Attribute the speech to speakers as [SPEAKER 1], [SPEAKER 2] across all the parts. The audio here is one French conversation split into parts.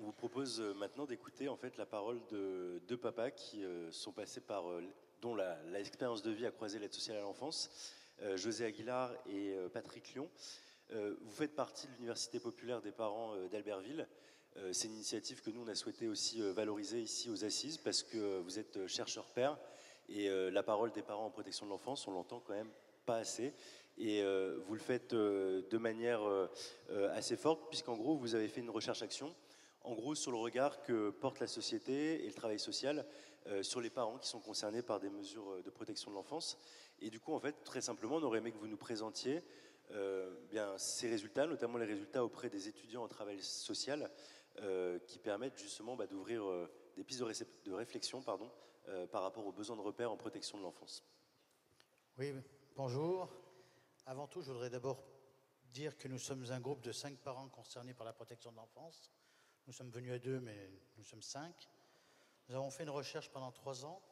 [SPEAKER 1] On vous propose maintenant d'écouter en fait la parole de deux papas qui sont passés par, dont l'expérience de vie a croisé l'aide sociale à l'enfance, José Aguilar et Patrick Lyon. Vous faites partie de l'Université populaire des parents d'Albertville. C'est une initiative que nous, on a souhaité aussi valoriser ici aux Assises parce que vous êtes chercheurs pairs et la parole des parents en protection de l'enfance, on l'entend quand même pas assez. Et vous le faites de manière assez forte puisqu'en gros, vous avez fait une recherche-action en gros sur le regard que porte la société et le travail social sur les parents qui sont concernés par des mesures de protection de l'enfance. Et du coup, en fait, très simplement, on aurait aimé que vous nous présentiez bien ces résultats, notamment les résultats auprès des étudiants en travail social, qui permettent justement d'ouvrir des pistes de réflexion par rapport aux besoins de repères en protection de l'enfance.
[SPEAKER 2] Oui, bonjour. Avant tout, je voudrais d'abord dire que nous sommes un groupe de 5 parents concernés par la protection de l'enfance. Nous sommes venus à 2, mais nous sommes 5. Nous avons fait une recherche pendant 3 ans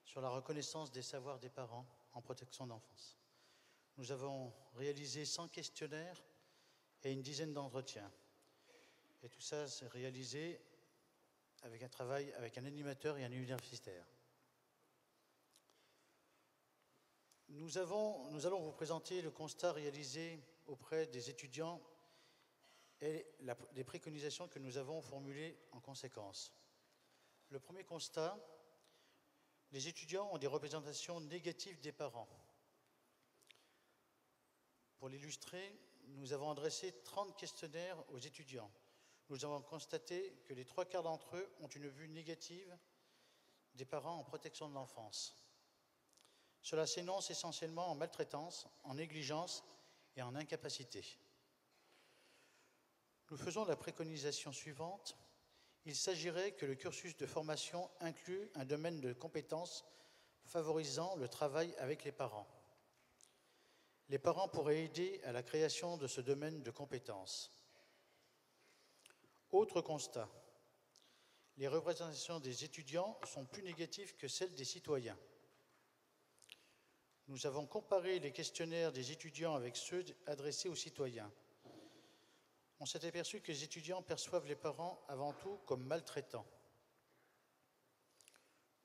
[SPEAKER 2] sur la reconnaissance des savoirs des parents en protection de l'enfance. Nous avons réalisé 100 questionnaires et une dizaine d'entretiens. Et tout ça, c'est réalisé avec un travail avec un animateur et un universitaire. Nous allons vous présenter le constat réalisé auprès des étudiants et les préconisations que nous avons formulées en conséquence. Le premier constat, les étudiants ont des représentations négatives des parents. Pour l'illustrer, nous avons adressé 30 questionnaires aux étudiants. Nous avons constaté que les 3/4 d'entre eux ont une vue négative des parents en protection de l'enfance. Cela s'énonce essentiellement en maltraitance, en négligence et en incapacité. Nous faisons la préconisation suivante. Il s'agirait que le cursus de formation inclue un domaine de compétences favorisant le travail avec les parents. Les parents pourraient aider à la création de ce domaine de compétences. Autre constat, les représentations des étudiants sont plus négatives que celles des citoyens. Nous avons comparé les questionnaires des étudiants avec ceux adressés aux citoyens. On s'est aperçu que les étudiants perçoivent les parents avant tout comme maltraitants.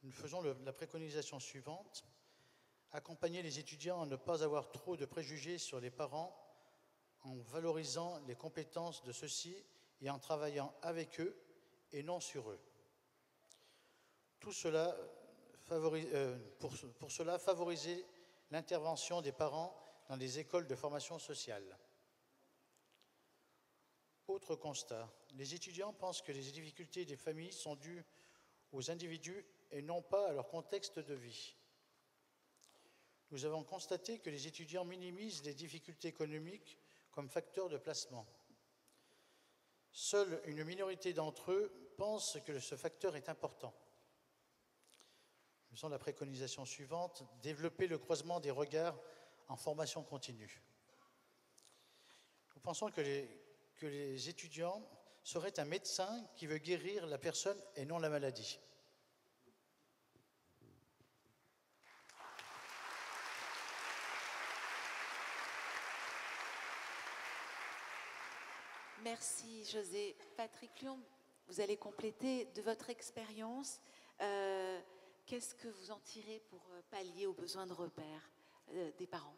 [SPEAKER 2] Nous faisons la préconisation suivante. Accompagner les étudiants à ne pas avoir trop de préjugés sur les parents en valorisant les compétences de ceux-ci et en travaillant avec eux et non sur eux. Tout cela, pour cela, favoriser l'intervention des parents dans les écoles de formation sociale. Autre constat, les étudiants pensent que les difficultés des familles sont dues aux individus et non pas à leur contexte de vie. Nous avons constaté que les étudiants minimisent les difficultés économiques comme facteur de placement. Seule une minorité d'entre eux pense que ce facteur est important. Nous avons la préconisation suivante, développer le croisement des regards en formation continue. Nous pensons que les étudiants seraient un médecin qui veut guérir la personne et non la maladie.
[SPEAKER 3] Merci José. Patrick Lyon, vous allez compléter de votre expérience. Qu'est-ce que vous en tirez pour pallier aux besoins de repères des parents ?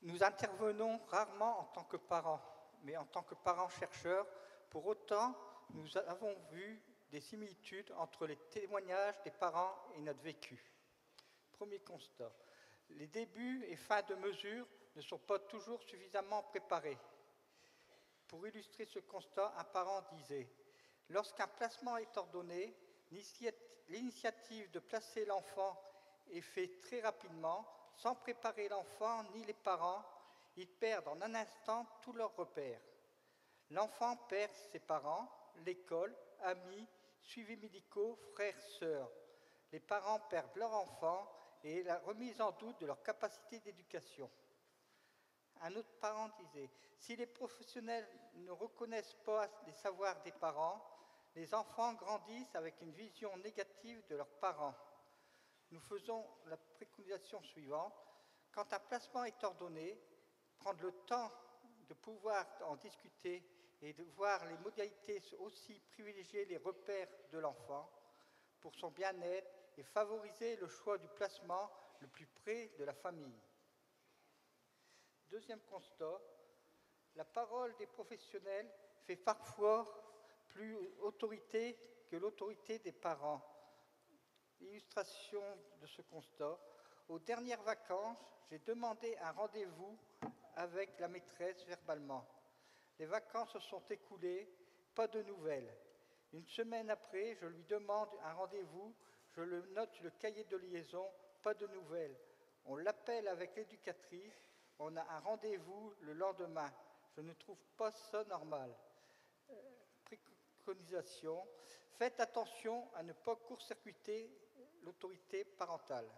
[SPEAKER 4] Nous intervenons rarement en tant que parents, mais en tant que parents-chercheurs. Pour autant, nous avons vu des similitudes entre les témoignages des parents et notre vécu. Premier constat, les débuts et fins de mesures ne sont pas toujours suffisamment préparés. Pour illustrer ce constat, un parent disait « Lorsqu'un placement est ordonné, l'initiative de placer l'enfant est faite très rapidement, sans préparer l'enfant ni les parents, ils perdent en un instant tous leurs repères. L'enfant perd ses parents, l'école, amis, suivis médicaux, frères, sœurs. Les parents perdent leur enfant et la remise en doute de leur capacité d'éducation. » Un autre parent disait « Si les professionnels ne reconnaissent pas les savoirs des parents, les enfants grandissent avec une vision négative de leurs parents. » Nous faisons la préconisation suivante. Quand un placement est ordonné, prendre le temps de pouvoir en discuter et de voir les modalités aussi privilégier les repères de l'enfant pour son bien-être et favoriser le choix du placement le plus près de la famille. Deuxième constat, la parole des professionnels fait parfois plus autorité que l'autorité des parents. Illustration de ce constat, aux dernières vacances, j'ai demandé un rendez-vous avec la maîtresse verbalement. Les vacances se sont écoulées, pas de nouvelles. Une semaine après, je lui demande un rendez-vous, je le note sur le cahier de liaison, pas de nouvelles. On l'appelle avec l'éducatrice, on a un rendez-vous le lendemain. Je ne trouve pas ça normal. Préconisation, faites attention à ne pas court-circuiter l'autorité parentale.